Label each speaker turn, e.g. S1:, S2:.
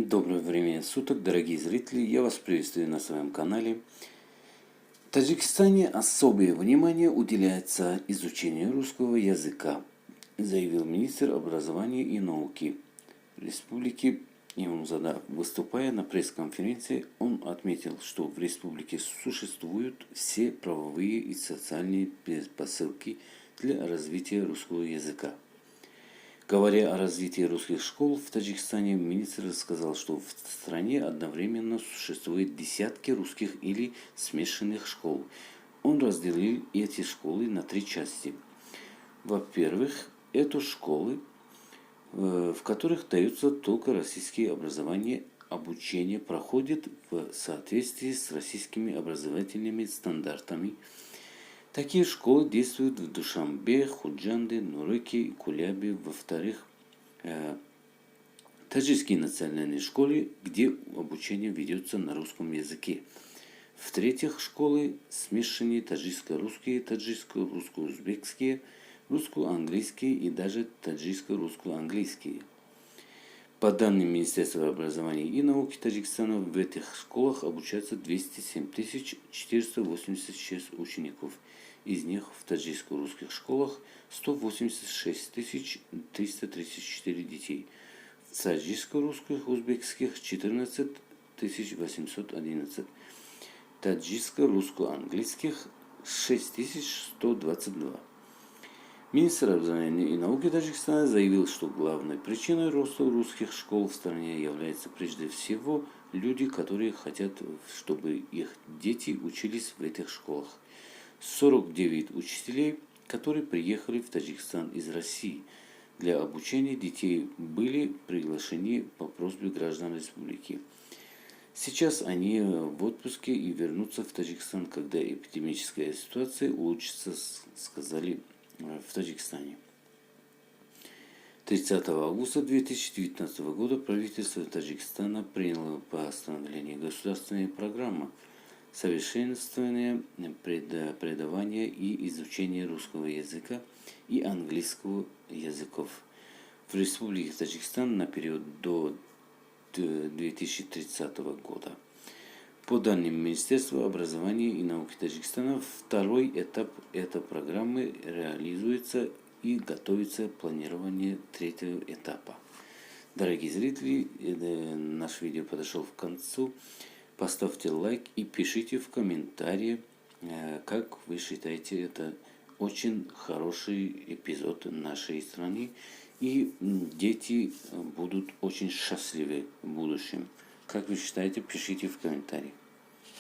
S1: Доброе время суток, дорогие зрители! Я вас приветствую на своем канале. В Таджикистане особое внимание уделяется изучению русского языка, заявил министр образования и науки республики Имамзада. Выступая на пресс-конференции, он отметил, что в республике существуют все правовые и социальные предпосылки для развития русского языка. Говоря о развитии русских школ в Таджикистане, министр сказал, что в стране одновременно существует десятки русских или смешанных школ. Он разделил эти школы на три части. Во-первых, это школы, в которых дается только российское образование, обучение проходит в соответствии с российскими образовательными стандартами. Такие школы действуют в Душанбе, Худжанде, Нуреке и Кулябе. Во-вторых, таджикские национальные школы, где обучение ведется на русском языке. В-третьих, школы смешанные таджикско-русские, таджикско-русско-узбекские, русско-английские и даже таджикско-русско-английские. По данным Министерства образования и науки Таджикистана, в этих школах обучаются 207 486 учеников. Из них в таджикско-русских школах 186 334 детей. В таджикско-русских узбекских 14 811. Таджикско-русско-английских 6122. Министр образования и науки Таджикистана заявил, что главной причиной роста русских школ в стране является прежде всего люди, которые хотят, чтобы их дети учились в этих школах. 49 учителей, которые приехали в Таджикистан из России для обучения детей, были приглашены по просьбе граждан республики. Сейчас они в отпуске и вернутся в Таджикистан, когда эпидемическая ситуация улучшится, сказали в Таджикистане. 30 августа 2019 года правительство Таджикистана приняло постановление государственной программы совершенствования преподавания и изучения русского языка и английского языков в Республике Таджикистан на период до 2030 года. По данным Министерства образования и науки Таджикистана, второй этап этой программы реализуется и готовится планирование третьего этапа. Дорогие зрители, наш видео подошел к концу. Поставьте лайк и пишите в комментарии, как вы считаете, это очень хороший эпизод нашей страны. И дети будут очень счастливы в будущем. Как вы считаете, пишите в комментариях.